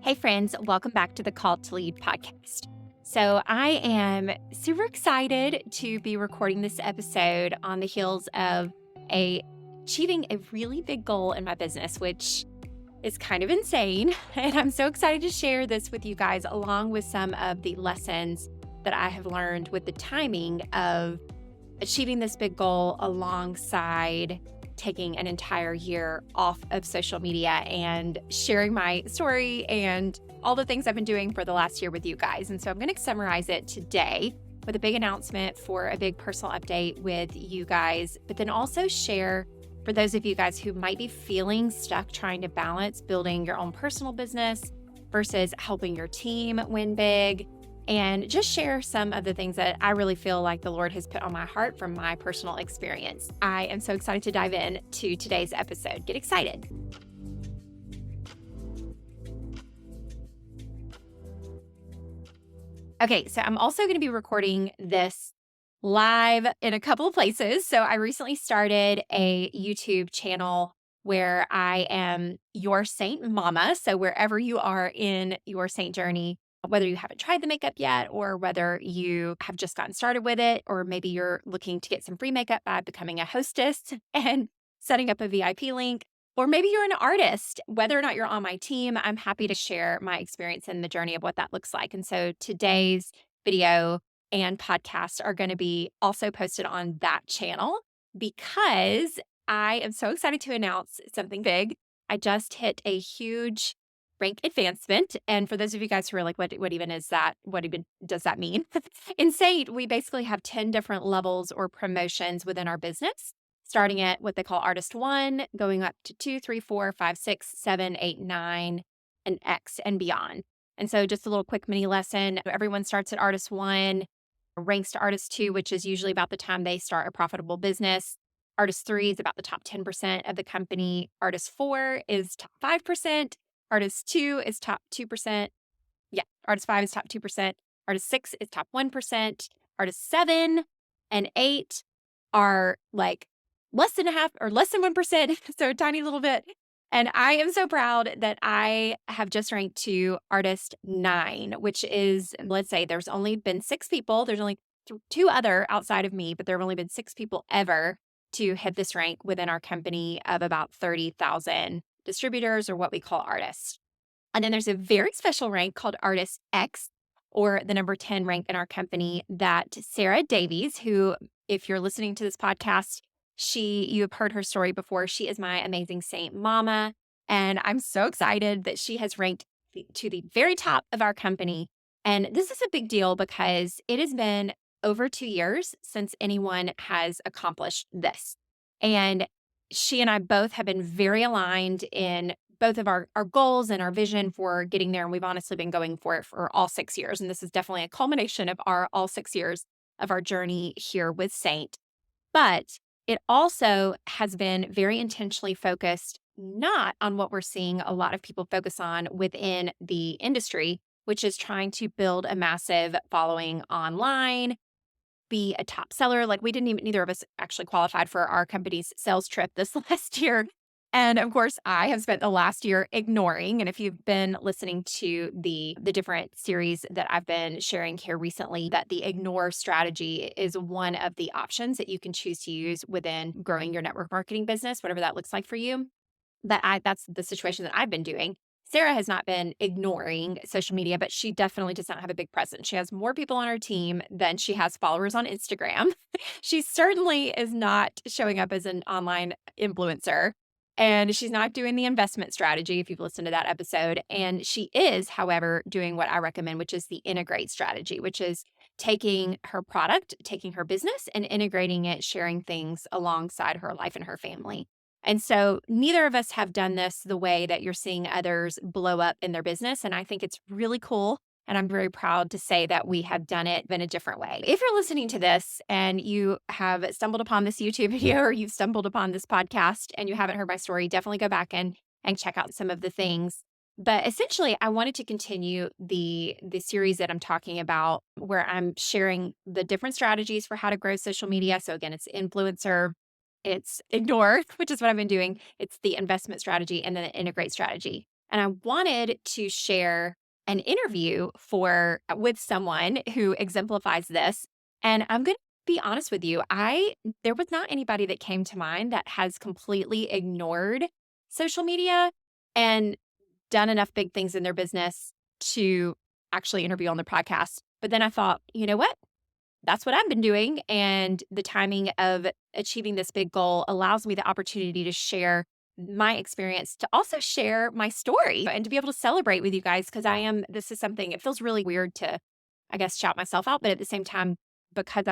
Hey, friends, welcome back to the Call to Lead podcast. So, I am super excited to be recording this episode on the heels of a achieving a really big goal in my business, which is kind of insane. And I'm so excited to share this with you guys, along with some of the lessons that I have learned with the timing of achieving this big goal alongside taking an entire year off of social media and sharing my story and all the things I've been doing for the last year with you guys. And so I'm going to summarize it today with a big announcement for a big personal update with you guys, but then also share for those of you guys who might be feeling stuck trying to balance building your own personal business versus helping your team win big, and just share some of the things that I really feel like the Lord has put on my heart from my personal experience. I am so excited to dive in to today's episode. Get excited. Okay, so I'm also going to be recording this live in a couple of places. So I recently started a YouTube channel where I am your Seint mama. So wherever you are in your Seint journey, whether you haven't tried the makeup yet, or whether you have just gotten started with it, or maybe you're looking to get some free makeup by becoming a hostess and setting up a VIP link, or maybe you're an artist, whether or not you're on my team, I'm happy to share my experience and the journey of what that looks like. And so today's video and podcast are going to be also posted on that channel because I am so excited to announce something big. I just hit a huge rank advancement. And for those of you guys who are like, what even is that? What even does that mean? In Seint, we basically have 10 different levels or promotions within our business, starting at what they call Artist 1, going up to 2, 3, 4, 5, 6, 7, 8, 9, and X and beyond. And so just a little quick mini lesson. Everyone starts at Artist 1, ranks to Artist 2, which is usually about the time they start a profitable business. Artist 3 is about the top 10% of the company. Artist 4 is top 5%. Artist 2 is top 2%. Yeah, Artist 5 is top 2%. Artist 6 is top 1%. Artist 7 and 8 are like less than a half or less than 1%, so a tiny little bit. And I am so proud that I have just ranked to Artist 9, which is, let's say there's only been 6 people. There's only 2 other outside of me, but there have only been 6 people ever to hit this rank within our company of about 30,000 distributors, or what we call artists. And then there's a very special rank called Artist X, or the number 10 rank in our company, that Sarah Davies, who, if you're listening to this podcast, you have heard her story before. She is my amazing Seint mama. And I'm so excited that she has ranked to the very top of our company. And this is a big deal because it has been over 2 years since anyone has accomplished this. And she and I both have been very aligned in both of our goals and our vision for getting there. And we've honestly been going for it for all 6 years. And this is definitely a culmination of our all 6 years of our journey here with Seint. But it also has been very intentionally focused not on what we're seeing a lot of people focus on within the industry, which is trying to build a massive following online, be a top seller. Like, we didn't even, neither of us actually qualified for our company's sales trip this last year. And of course, I have spent the last year ignoring. And if you've been listening to the different series that I've been sharing here recently, that the ignore strategy is one of the options that you can choose to use within growing your network marketing business, whatever that looks like for you. That's the situation that I've been doing. Sarah has not been ignoring social media, but she definitely does not have a big presence. She has more people on her team than she has followers on Instagram. She certainly is not showing up as an online influencer. And she's not doing the investment strategy, if you've listened to that episode. And she is, however, doing what I recommend, which is the integrate strategy, which is taking her product, taking her business, and integrating it, sharing things alongside her life and her family. And so neither of us have done this the way that you're seeing others blow up in their business. And I think it's really cool. And I'm very proud to say that we have done it in a different way. If you're listening to this and you have stumbled upon this YouTube video, or you've stumbled upon this podcast and you haven't heard my story, definitely go back and check out some of the things. But essentially, I wanted to continue the series that I'm talking about, where I'm sharing the different strategies for how to grow social media. So again, it's influencer, it's ignore, which is what I've been doing. It's the investment strategy, and then the integrate strategy. And I wanted to share an interview for with someone who exemplifies this. And I'm going to be honest with you, I there was not anybody that came to mind that has completely ignored social media and done enough big things in their business to actually interview on the podcast. But then I thought, you know what? That's what I've been doing. And the timing of achieving this big goal allows me the opportunity to share my experience, to also share my story and to be able to celebrate with you guys. Because this is something, it feels really weird to, I guess, shout myself out. But at the same time, because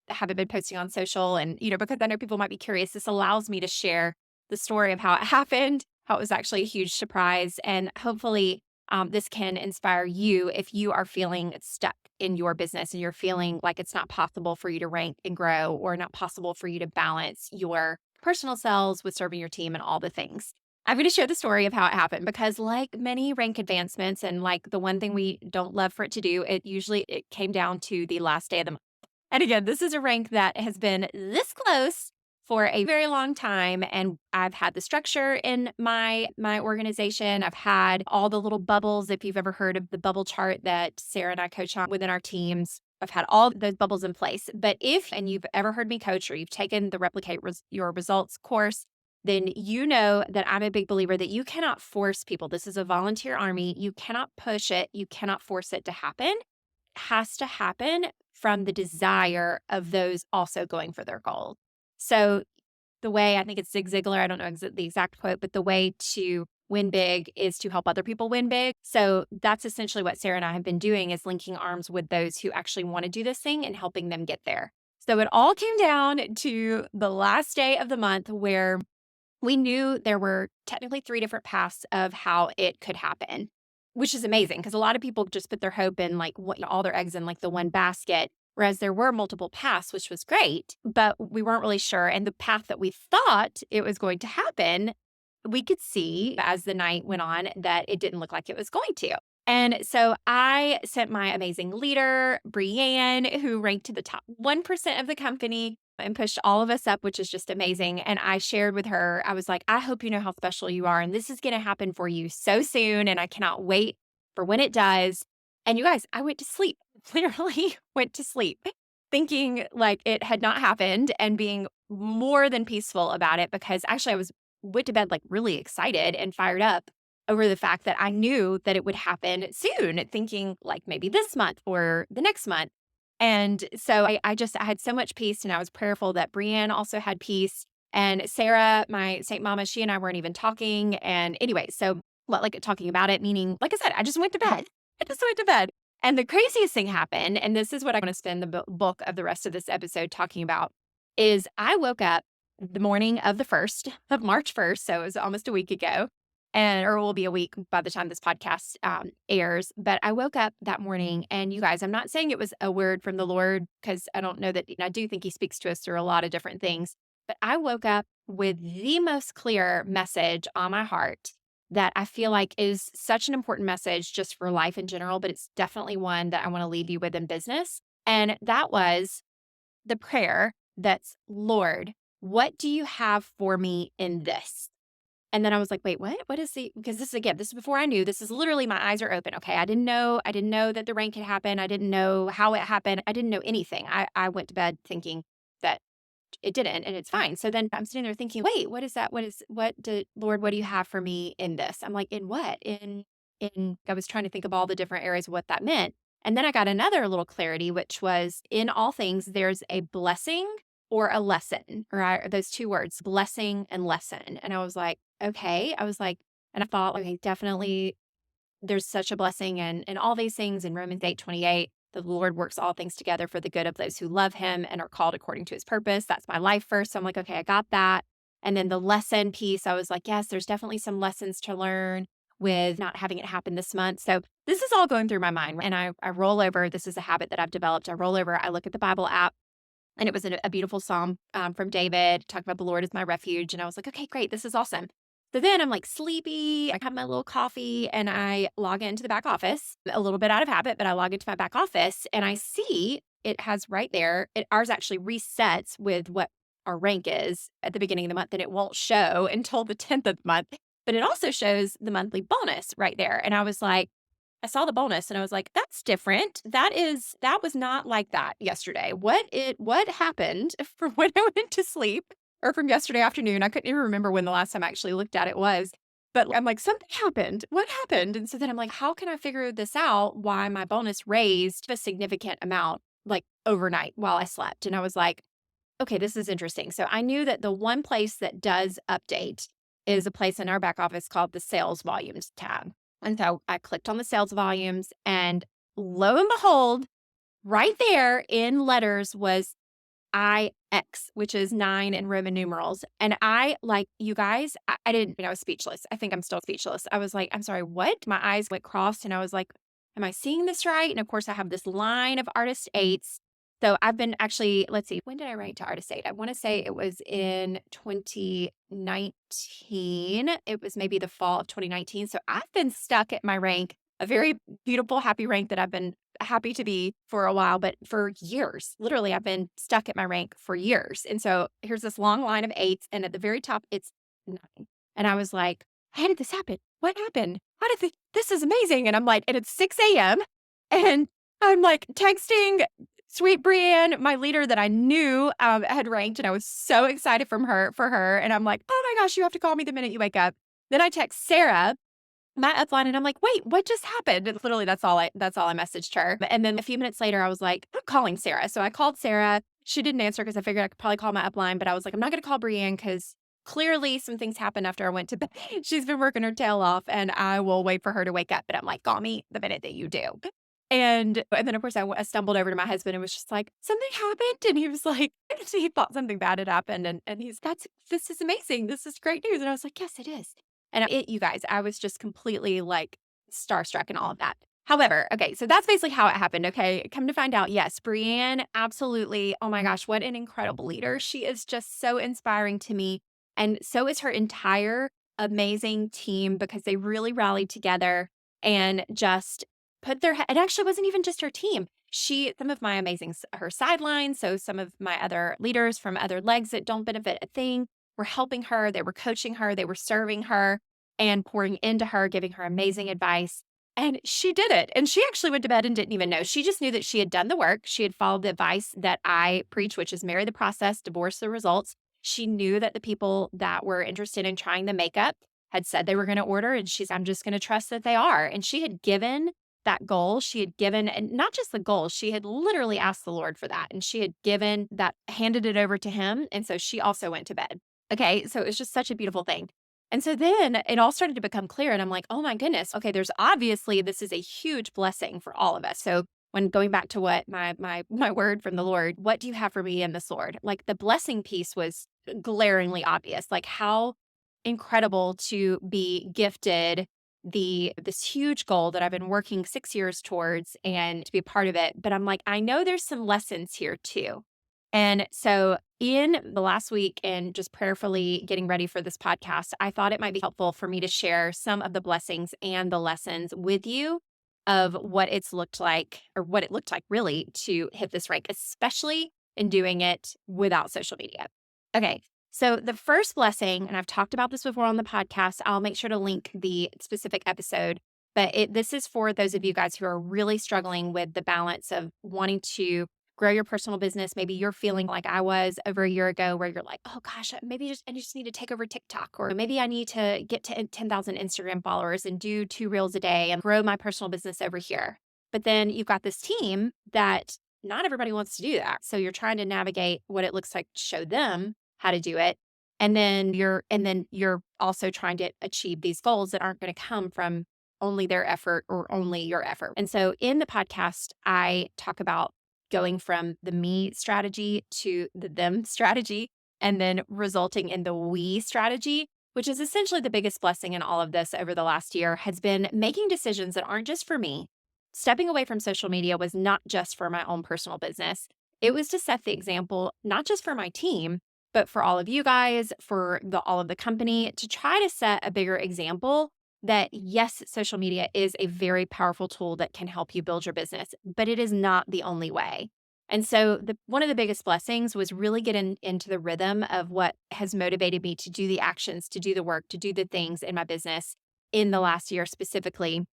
haven't been posting on social and, because I know people might be curious, this allows me to share the story of how it happened, how it was actually a huge surprise. And hopefully, this can inspire you if you are feeling stuck in your business and you're feeling like it's not possible for you to rank and grow or not possible for you to balance your personal selves with serving your team and all the things. I'm going to share the story of how it happened because like many rank advancements and like the one thing we don't love for it to do, it came down to the last day of the month. And again, this is a rank that has been this close for a very long time, and I've had the structure in my organization. I've had all the little bubbles. If you've ever heard of the bubble chart that Sarah and I coach on within our teams, I've had all those bubbles in place. But and you've ever heard me coach or you've taken the Your Results course, then you know that I'm a big believer that you cannot force people. This is a volunteer army. You cannot push it. You cannot force it to happen. It has to happen from the desire of those also going for their goal. So the way, I think it's Zig Ziglar, I don't know the exact quote, but the way to win big is to help other people win big. So that's essentially what Sarah and I have been doing, is linking arms with those who actually want to do this thing and helping them get there. So it all came down to the last day of the month where we knew there were technically 3 different paths of how it could happen, which is amazing because a lot of people just put their hope in like all their eggs in like the one basket, whereas there were multiple paths, which was great, but we weren't really sure. And the path that we thought it was going to happen, we could see as the night went on that it didn't look like it was going to. And so I sent my amazing leader, Brienne, who ranked to the top 1% of the company and pushed all of us up, which is just amazing. And I shared with her, I was like, I hope you know how special you are. And this is going to happen for you so soon. And I cannot wait for when it does. And you guys, I went to sleep, literally went to sleep, thinking like it had not happened and being more than peaceful about it because actually went to bed like really excited and fired up over the fact that I knew that it would happen soon, thinking like maybe this month or the next month. And so I had so much peace and I was prayerful that Brienne also had peace. And Sarah, my Saint Mama, she and I weren't even talking. And anyway, so like talking about it, meaning, like I said, I just went to bed. I just went to bed. And the craziest thing happened, and this is what I want to spend the bulk of the rest of this episode talking about, is I woke up the morning of the 1st of March 1st. So it was almost a week ago or it will be a week by the time this podcast airs. But I woke up that morning and you guys, I'm not saying it was a word from the Lord because I don't know that, I do think he speaks to us through a lot of different things, but I woke up with the most clear message on my heart that I feel like is such an important message just for life in general, but it's definitely one that I want to leave you with in business. And that was the prayer that's, Lord, what do you have for me in this? And then I was like, wait, what? What is because this is before I knew. This is literally my eyes are open. Okay. I didn't know that the rank had happened. I didn't know how it happened. I didn't know anything. I went to bed thinking that it didn't and it's fine. So then I'm sitting there thinking, wait, what is that? Lord, what do you have for me in this? I'm like, in what? I was trying to think of all the different areas of what that meant. And then I got another little clarity, which was in all things, there's a blessing or a lesson, right? Those two words, blessing and lesson. And I was like, okay. And I thought, okay, definitely there's such a blessing and all these things in Romans 8:28. The Lord works all things together for the good of those who love him and are called according to his purpose. That's my life verse. So I'm like, okay, I got that. And then the lesson piece, I was like, yes, there's definitely some lessons to learn with not having it happen this month. So this is all going through my mind. And I roll over. This is a habit that I've developed. I roll over, I look at the Bible app. And it was a beautiful psalm from David, talking about the Lord is my refuge. And I was like, okay, great. This is awesome. So then I'm like sleepy. I have my little coffee and I log into the back office, a little bit out of habit, but I log into my back office and I see it has right there. Ours actually resets with what our rank is at the beginning of the month and it won't show until the 10th of the month. but it also shows the monthly bonus right there. And I was like, I saw the bonus and I was like, that's different. That was not like that yesterday. What happened from when I went to sleep or from yesterday afternoon? I couldn't even remember when the last time I actually looked at it was. But I'm like, something happened. What happened? And so then I'm like, how can I figure this out? Why my bonus raised a significant amount like overnight while I slept? And I was like, okay, this is interesting. So I knew that the one place that does update is a place in our back office called the sales volumes tab. And so I clicked on the sales volumes, and lo and behold, right there in letters was IX, which is 9 in Roman numerals. And I, like, you guys, I didn't, I was speechless. I think I'm still speechless. I was like, I'm sorry, what? My eyes went crossed and I was like, am I seeing this right? And of course, I have this line of artist eights. So I've been actually, let's see, when did I rank to artist eight? I want to say it was in 2019. It was maybe the fall of 2019. So I've been stuck at my rank, a very beautiful, happy rank that I've been happy to be for a while, but for years, literally, I've been stuck at my rank for years. And so here's this long line of eights, and at the very top, it's 9. And I was like, how did this happen? What happened? How did this is amazing. And I'm like, and it's 6 a.m. And I'm like texting sweet Brienne, my leader that I knew had ranked, and I was so excited for her. And I'm like, oh my gosh, you have to call me the minute you wake up. Then I text Sarah, my upline, and I'm like, "Wait, what just happened?" And literally, that's all I messaged her. And then a few minutes later, I was like, "I'm calling Sarah." So I called Sarah. She didn't answer because I figured I could probably call my upline, but I was like, "I'm not gonna call Brienne because clearly some things happened after I went to bed. She's been working her tail off, and I will wait for her to wake up." But I'm like, "Call me the minute that you do." And then, of course, I stumbled over to my husband and was just like, "Something happened?" And he was like, he thought something bad had happened, and he's, "This is amazing. This is great news." And I was like, "Yes, it is." And you guys, I was just completely like starstruck and all of that. However, okay, so that's basically how it happened. Okay. Come to find out, yes, Brienne, absolutely. Oh my gosh, what an incredible leader. She is just so inspiring to me. And so is her entire amazing team because they really rallied together and just it actually wasn't even just her team. Some of my her sidelines. So some of my other leaders from other legs that don't benefit a thing were helping her. They were coaching her. They were serving her and pouring into her, giving her amazing advice. And she did it. And she actually went to bed and didn't even know. She just knew that she had done the work. She had followed the advice that I preach, which is marry the process, divorce the results. She knew that the people that were interested in trying the makeup had said they were going to order. And I'm just going to trust that they are. And she had given that goal. She had given, and not just the goal, she had literally asked the Lord for that. And she had given that, handed it over to him. And so she also went to bed. Okay, so it was just such a beautiful thing. And so then it all started to become clear, and I'm like, "Oh my goodness, okay, this is a huge blessing for all of us." So when going back to what my word from the Lord, what do you have for me in this, Lord? Like the blessing piece was glaringly obvious, like how incredible to be gifted this huge goal that I've been working 6 years towards and to be a part of it. But I'm like, I know there's some lessons here too. And so in the last week and just prayerfully getting ready for this podcast, I thought it might be helpful for me to share some of the blessings and the lessons with you of what it's looked like, or what it looked like really to hit this rank, especially in doing it without social media. Okay. So the first blessing, and I've talked about this before on the podcast, I'll make sure to link the specific episode, but this is for those of you guys who are really struggling with the balance of wanting to grow your personal business. Maybe you're feeling like I was over a year ago, where you're like, oh gosh, I just need to take over TikTok, or maybe I need to get to 10,000 Instagram followers and do 2 reels a day and grow my personal business over here. But then you've got this team that not everybody wants to do that. So you're trying to navigate what it looks like to show them how to do it. And then you're also trying to achieve these goals that aren't going to come from only their effort or only your effort. And so in the podcast, I talk about going from the me strategy to the them strategy, and then resulting in the we strategy, which is essentially the biggest blessing in all of this over the last year, has been making decisions that aren't just for me. Stepping away from social media was not just for my own personal business. It was to set the example, not just for my team, but for all of you guys, for all of the company, to try to set a bigger example that yes, social media is a very powerful tool that can help you build your business, but it is not the only way. And so one of the biggest blessings was really getting into the rhythm of what has motivated me to do the actions, to do the work, to do the things in my business in the last year specifically.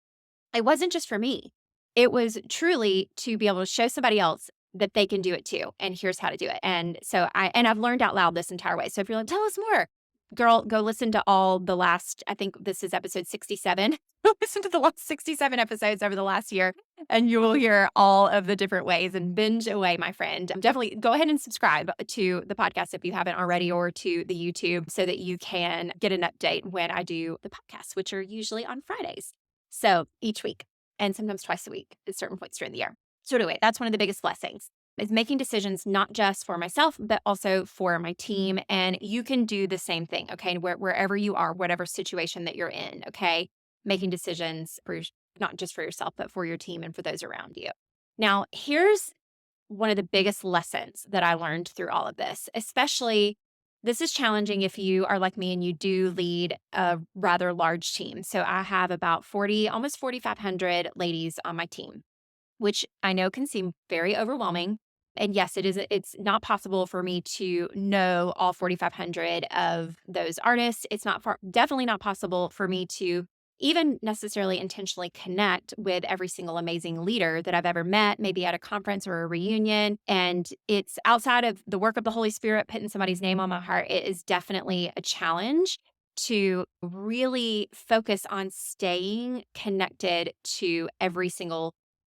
It wasn't just for me. It was truly to be able to show somebody else that they can do it too. And here's how to do it. I've learned out loud this entire way. So if you're like, tell us more, girl, go listen to all the last, I think this is episode 67. Go listen to the last 67 episodes over the last year, and you will hear all of the different ways and binge away, my friend. Definitely go ahead and subscribe to the podcast if you haven't already, or to the YouTube, so that you can get an update when I do the podcasts, which are usually on Fridays. So each week, and sometimes twice a week at certain points during the year. So anyway, that's one of the biggest blessings, is making decisions not just for myself, but also for my team. And you can do the same thing, okay? Wherever you are, whatever situation that you're in, okay? Making decisions not just for yourself, but for your team and for those around you. Now, here's one of the biggest lessons that I learned through all of this, especially this is challenging if you are like me and you do lead a rather large team. So I have about 40, almost 4,500 ladies on my team, which I know can seem very overwhelming. And yes, it's not possible for me to know all 4,500 of those artists. It's definitely not possible for me to even necessarily intentionally connect with every single amazing leader that I've ever met, maybe at a conference or a reunion. And it's outside of the work of the Holy Spirit, putting somebody's name on my heart. It is definitely a challenge to really focus on staying connected to every single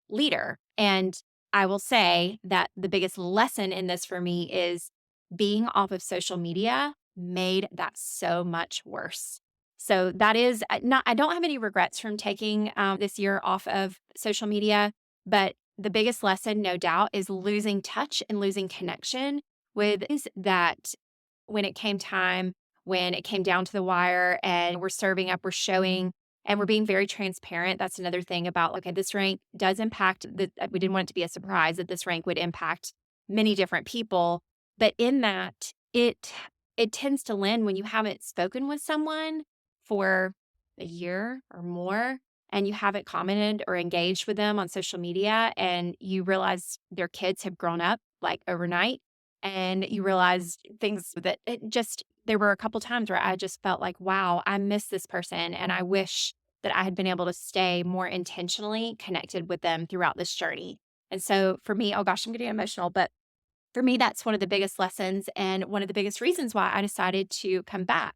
leader. And I will say that the biggest lesson in this for me is being off of social media made that so much worse. So that is I don't have any regrets from taking this year off of social media, but the biggest lesson, no doubt, is losing touch and losing connection with is that when it came time, when it came down to the wire and we're serving up, we're showing, and we're being very transparent. That's another thing about, okay, this rank does impact we didn't want it to be a surprise that this rank would impact many different people. But in that, it tends to lend when you haven't spoken with someone for a year or more, and you haven't commented or engaged with them on social media, and you realize their kids have grown up like overnight, and you realize things that there were a couple times where I just felt like, wow, I miss this person. And I wish that I had been able to stay more intentionally connected with them throughout this journey. And so for me, oh gosh, I'm getting emotional, but for me, that's one of the biggest lessons and one of the biggest reasons why I decided to come back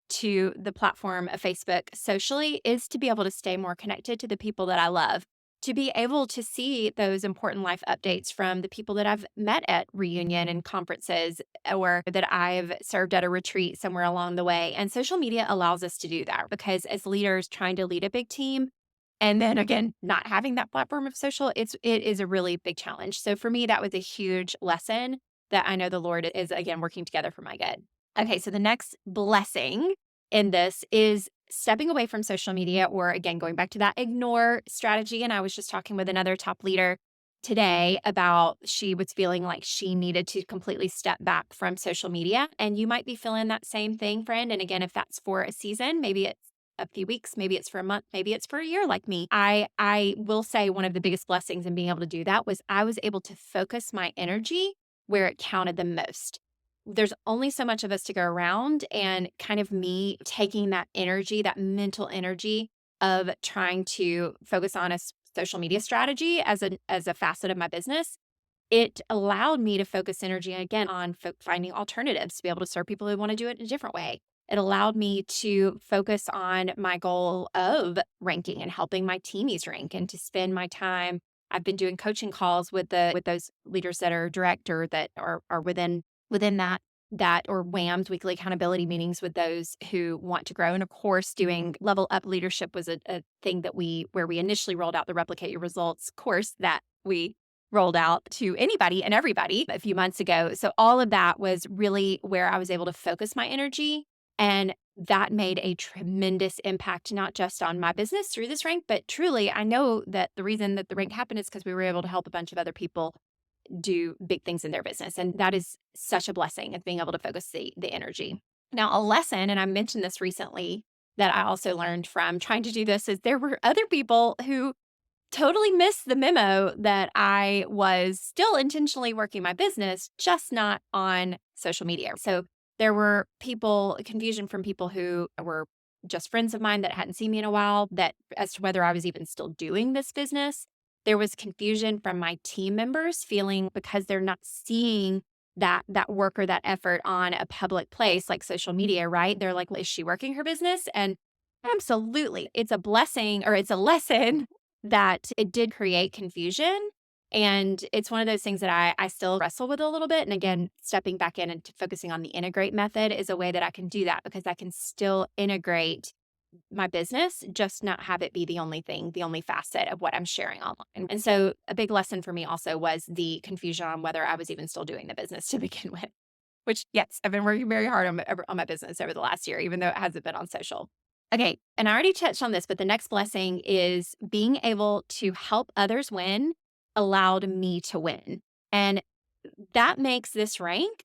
to the platform of Facebook socially, is to be able to stay more connected to the people that I love, to be able to see those important life updates from the people that I've met at reunion and conferences, or that I've served at a retreat somewhere along the way. And social media allows us to do that, because as leaders trying to lead a big team, and then again, not having that platform of social, it is a really big challenge. So for me, that was a huge lesson that I know the Lord is again working together for my good. Okay, so the next blessing in this is stepping away from social media, or again, going back to that ignore strategy. And I was just talking with another top leader today about she was feeling like she needed to completely step back from social media. And you might be feeling that same thing, friend. And again, if that's for a season, maybe it's a few weeks, maybe it's for a month, maybe it's for a year like me. I will say one of the biggest blessings in being able to do that was I was able to focus my energy where it counted the most. There's only so much of us to go around, and kind of me taking that energy, that mental energy of trying to focus on a social media strategy as a facet of my business, it allowed me to focus energy again on finding alternatives to be able to serve people who want to do it in a different way. It allowed me to focus on my goal of ranking and helping my teamies rank, and to spend my time. I've been doing coaching calls with those leaders that are direct, or that are within that or WAMs, weekly accountability meetings, with those who want to grow. And of course, doing level up leadership was a thing where we initially rolled out the Replicate Your Results course that we rolled out to anybody and everybody a few months ago. So all of that was really where I was able to focus my energy. And that made a tremendous impact, not just on my business through this rank, but truly, I know that the reason that the rank happened is because we were able to help a bunch of other people do big things in their business. And that is such a blessing, of being able to focus the energy. Now, a lesson, and I mentioned this recently, that I also learned from trying to do this, is there were other people who totally missed the memo that I was still intentionally working my business, just not on social media. So there were confusion from people who were just friends of mine that hadn't seen me in a while, that as to whether I was even still doing this business. There was confusion from my team members feeling because they're not seeing that work or that effort on a public place like social media, right? They're like, "Well, is she working her business?" And absolutely. It's a blessing or it's a lesson that it did create confusion. And it's one of those things that I still wrestle with a little bit. And again, stepping back in and focusing on the integrate method is a way that I can do that because I can still integrate my business, just not have it be the only thing, the only facet of what I'm sharing online. And so a big lesson for me also was the confusion on whether I was even still doing the business to begin with, which, yes, I've been working very hard on my business over the last year, even though it hasn't been on social. Okay. And I already touched on this, but the next blessing is being able to help others win allowed me to win. And that makes this rank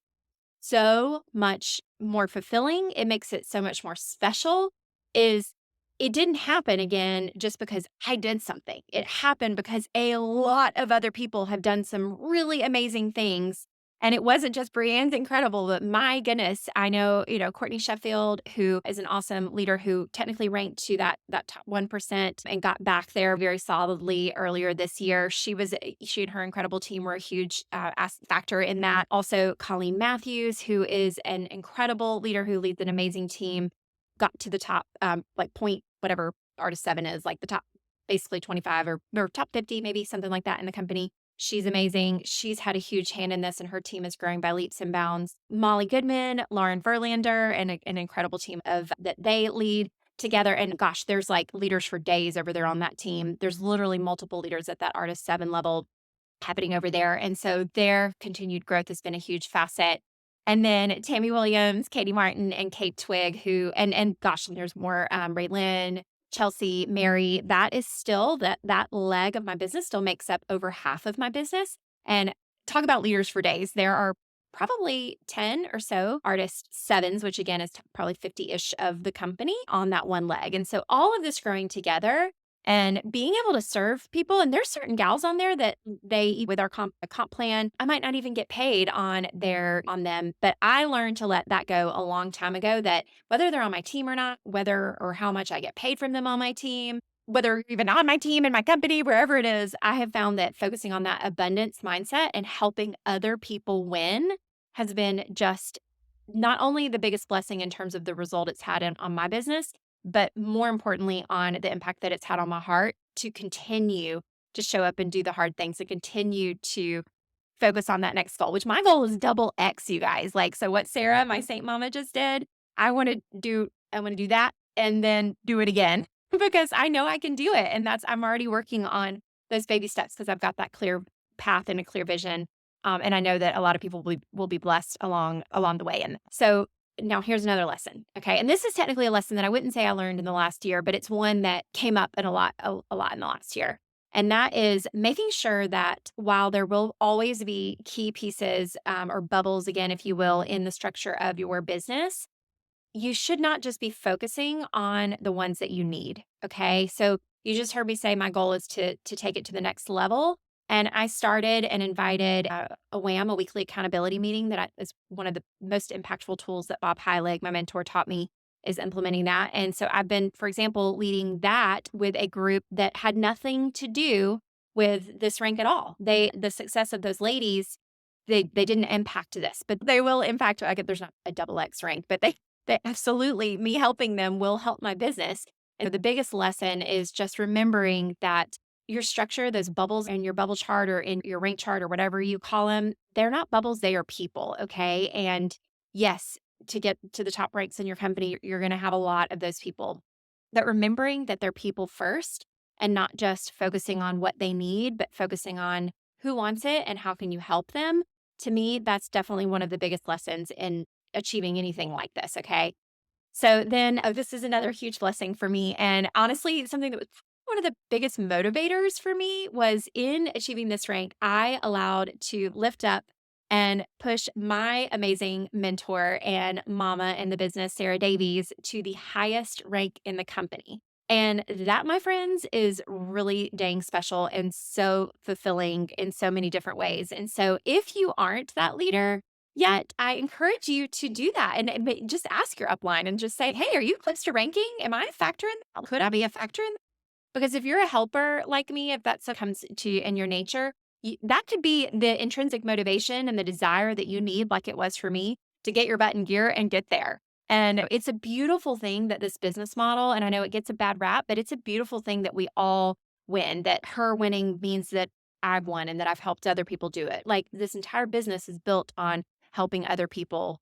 so much more fulfilling. It makes it so much more special. Is it didn't happen again just because I did something. It happened because a lot of other people have done some really amazing things. And it wasn't just Brienne's incredible, but my goodness, I know, Courtney Sheffield, who is an awesome leader who technically ranked to that top 1% and got back there very solidly earlier this year. She and her incredible team were a huge factor in that. Also, Colleen Matthews, who is an incredible leader who leads an amazing team, got to the top, like point whatever artist 7 is, like the top, basically 25 or top 50, maybe something like that in the company. She's amazing. She's had a huge hand in this, and her team is growing by leaps and bounds. Molly Goodman, Lauren Verlander, and an incredible team of that they lead together. And gosh, there's like leaders for days over there on that team. There's literally multiple leaders at that artist 7 level happening over there. And so their continued growth has been a huge facet. And then Tammy Williams, Katie Martin, and Kate Twig, and gosh, there's more, Ray Lynn, Chelsea, Mary. That is still that leg of my business still makes up over half of my business. And talk about leaders for days. There are probably 10 or so artist 7s, which again is probably 50-ish of the company on that one leg. And so all of this growing together and being able to serve people, and there's certain gals on there that with our comp plan, I might not even get paid on them, but I learned to let that go a long time ago, that whether they're on my team or not, whether or how much I get paid from them on my team, whether even on my team in my company, wherever it is, I have found that focusing on that abundance mindset and helping other people win has been just not only the biggest blessing in terms of the result it's had on my business, but more importantly, on the impact that it's had on my heart to continue to show up and do the hard things and continue to focus on that next goal, which my goal is double X, you guys. Like, so what Sarah, my Saint Mama, just did, I want to do that and then do it again because I know I can do it. And I'm already working on those baby steps because I've got that clear path and a clear vision. And I know that a lot of people will be blessed along the way. And so now here's another lesson. Okay. And this is technically a lesson that I wouldn't say I learned in the last year, but it's one that came up a lot in the last year. And that is making sure that while there will always be key pieces, or bubbles, again, if you will, in the structure of your business, you should not just be focusing on the ones that you need. Okay. So you just heard me say my goal is to take it to the next level. And I started and invited a WAM, a weekly accountability meeting is one of the most impactful tools that Bob Heilig, my mentor, taught me, is implementing that. And so I've been, for example, leading that with a group that had nothing to do with this rank at all. The success of those ladies, they didn't impact this, but they will impact, I get there's not a double X rank, but they absolutely, me helping them will help my business. And the biggest lesson is just remembering that your structure, those bubbles in your bubble chart or in your rank chart or whatever you call them, they're not bubbles, they are people. Okay. And yes, to get to the top ranks in your company, you're going to have a lot of those people. But remembering that they're people first and not just focusing on what they need, but focusing on who wants it and how can you help them. To me, that's definitely one of the biggest lessons in achieving anything like this. Okay. So then this is another huge blessing for me. And honestly, something that was one of the biggest motivators for me was in achieving this rank, I allowed to lift up and push my amazing mentor and mama in the business, Sarah Davies, to the highest rank in the company. And that, my friends, is really dang special and so fulfilling in so many different ways. And so, if you aren't that leader yet, I encourage you to do that and just ask your upline and just say, hey, are you close to ranking? Am I a factor in that? Could I be a factor in that? Because if you're a helper like me, if that's what comes to you in your nature, that could be the intrinsic motivation and the desire that you need, like it was for me, to get your butt in gear and get there. And it's a beautiful thing that this business model, and I know it gets a bad rap, but it's a beautiful thing that we all win, that her winning means that I've won and that I've helped other people do it. Like this entire business is built on helping other people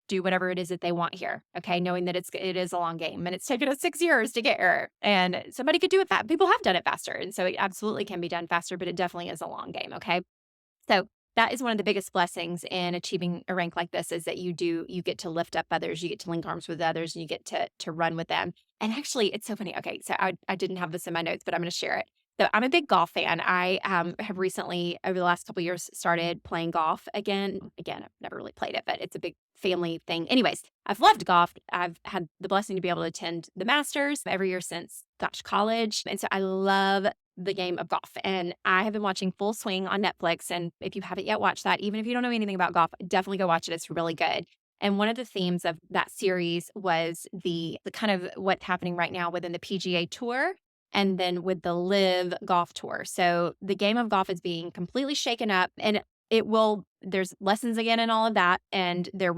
do whatever it is that they want here. Okay. Knowing that it is a long game and it's taken us 6 years to get here. And somebody could do it fast. People have done it faster. And so it absolutely can be done faster, but it definitely is a long game. Okay. So that is one of the biggest blessings in achieving a rank like this is that you get to lift up others, you get to link arms with others, and you get to run with them. And actually, it's so funny. Okay, so I didn't have this in my notes, but I'm going to share it. So I'm a big golf fan. I have recently, over the last couple of years, started playing golf again. Again, I've never really played it, but it's a big family thing. Anyways, I've loved golf. I've had the blessing to be able to attend the Masters every year since college, and so I love the game of golf. And I have been watching Full Swing on Netflix. And if you haven't yet watched that, even if you don't know anything about golf, definitely go watch it. It's really good. And one of the themes of that series was the kind of what's happening right now within the PGA Tour and then with the Live Golf Tour. So the game of golf is being completely shaken up, and there's lessons again and all of that, and it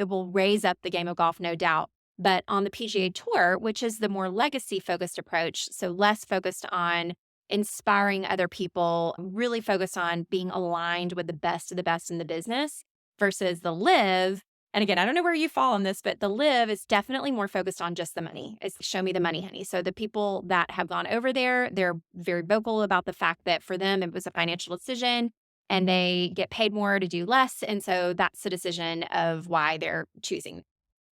will raise up the game of golf, no doubt. But on the PGA Tour, which is the more legacy focused approach, so less focused on inspiring other people, really focused on being aligned with the best of the best in the business versus the Live. And again, I don't know where you fall on this, but the Live is definitely more focused on just the money. It's show me the money, honey. So the people that have gone over there, they're very vocal about the fact that for them, it was a financial decision and they get paid more to do less. And so that's the decision of why they're choosing,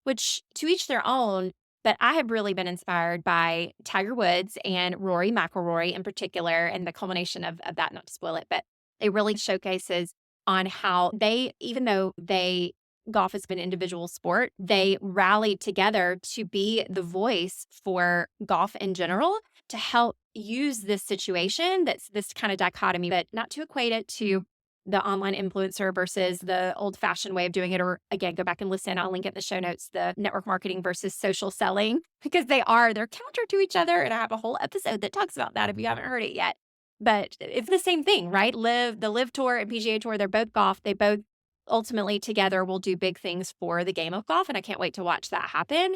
which to each their own. But I have really been inspired by Tiger Woods and Rory McIlroy in particular, and the culmination of that, not to spoil it, but it really showcases on how they, even though golf has been an individual sport, they rallied together to be the voice for golf in general to help use this situation that's this kind of dichotomy, but not to equate it to the online influencer versus the old fashioned way of doing it. Or again, go back and listen. I'll link it in the show notes, the network marketing versus social selling, because they're counter to each other. And I have a whole episode that talks about that if you haven't heard it yet. But it's the same thing, right? The Live Tour and PGA Tour, they're both golf. They both ultimately together will do big things for the game of golf. And I can't wait to watch that happen.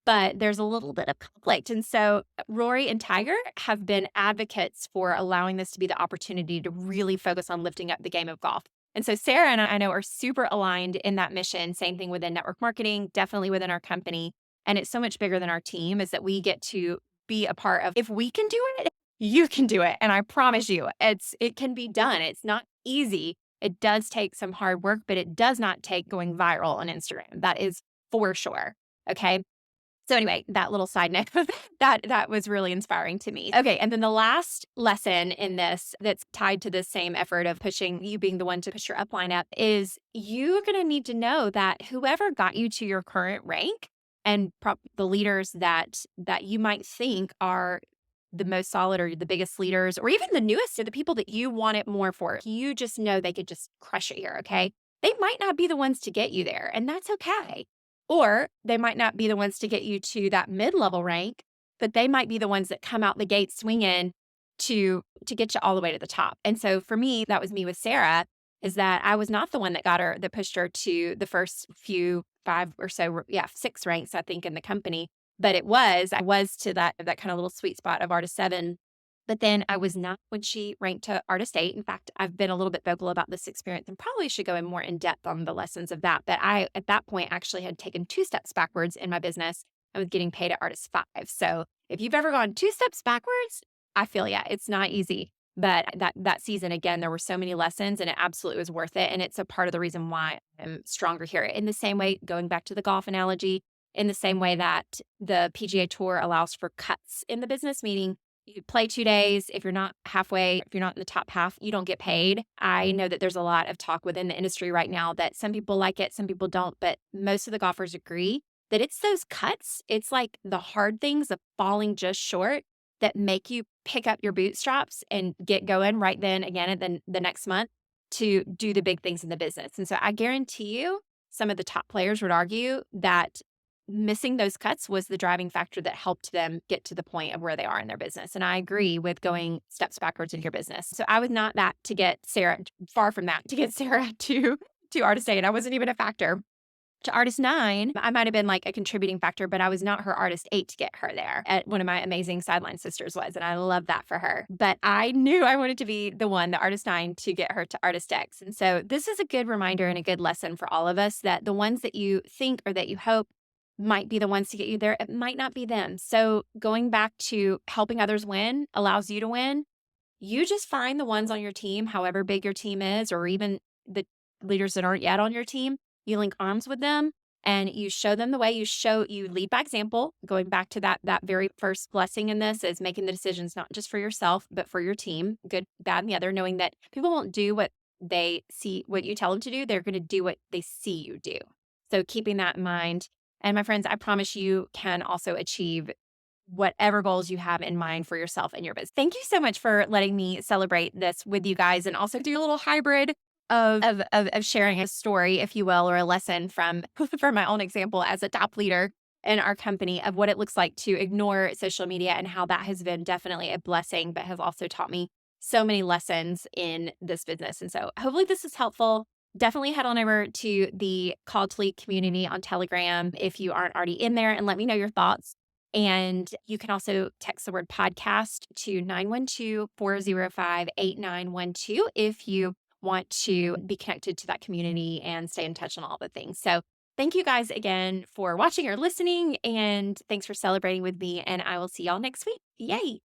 But there's a little bit of conflict. And so Rory and Tiger have been advocates for allowing this to be the opportunity to really focus on lifting up the game of golf. And so Sarah and I know are super aligned in that mission. Same thing within network marketing, definitely within our company. And it's so much bigger than our team is that we get to be a part of, if we can do it, you can do it. And I promise you, it can be done. It's not easy. It does take some hard work, but it does not take going viral on Instagram. That is for sure. Okay. So anyway, that little side note, that was really inspiring to me. Okay, and then the last lesson in this that's tied to this same effort of pushing, you being the one to push your upline up, is you're going to need to know that whoever got you to your current rank and the leaders that you might think are the most solid or the biggest leaders or even the newest, or the people that you want it more for, you just know they could just crush it here, okay? They might not be the ones to get you there, and that's okay. Or they might not be the ones to get you to that mid-level rank, but they might be the ones that come out the gate swinging to get you all the way to the top. And so for me, that was me with Sarah, is that I was not the one that pushed her to the first few 5 or so, 6 ranks, I think, in the company. But I was to that kind of little sweet spot of Artist 7. But then I was not when she ranked to Artist 8. In fact, I've been a little bit vocal about this experience and probably should go in more in depth on the lessons of that. But I, at that point, actually had taken 2 steps backwards in my business and was getting paid at Artist 5. So if you've ever gone 2 steps backwards, I feel it's not easy. But that season, again, there were so many lessons and it absolutely was worth it. And it's a part of the reason why I'm stronger here. In the same way, going back to the golf analogy, in the same way that the PGA Tour allows for cuts in the business, meaning you play 2 days. If you're not halfway, if you're not in the top half, you don't get paid. I know that there's a lot of talk within the industry right now that some people like it, some people don't, but most of the golfers agree that it's those cuts, it's like the hard things of falling just short that make you pick up your bootstraps and get going right then again and then the next month to do the big things in the business. And so I guarantee you some of the top players would argue that missing those cuts was the driving factor that helped them get to the point of where they are in their business. And I agree with going steps backwards in your business. So I was not that to get Sarah, far from that, to get Sarah to Artist 8. I wasn't even a factor. To Artist 9, I might have been like a contributing factor, but I was not her Artist 8 to get her there. At one of my amazing sideline sisters was, and I love that for her. But I knew I wanted to be the one, the Artist 9, to get her to Artist X. And so this is a good reminder and a good lesson for all of us that the ones that you think or that you hope might be the ones to get you there, it might not be them. So going back to helping others win allows you to win. You just find the ones on your team, however big your team is, or even the leaders that aren't yet on your team, you link arms with them and you show them the way. You lead by example. Going back to that very first blessing in this is making the decisions not just for yourself, but for your team, good, bad, and the other, knowing that people won't do what they see, what you tell them to do. They're going to do what they see you do. So keeping that in mind. And my friends, I promise you can also achieve whatever goals you have in mind for yourself and your business. Thank you so much for letting me celebrate this with you guys and also do a little hybrid of sharing a story, if you will, or a lesson from my own example as a top leader in our company of what it looks like to ignore social media and how that has been definitely a blessing, but has also taught me so many lessons in this business. And so hopefully this is helpful. Definitely head on over to the Call to Lead community on Telegram if you aren't already in there and let me know your thoughts. And you can also text the word podcast to 912-405-8912 if you want to be connected to that community and stay in touch on all the things. So thank you guys again for watching or listening, and thanks for celebrating with me. And I will see y'all next week. Yay.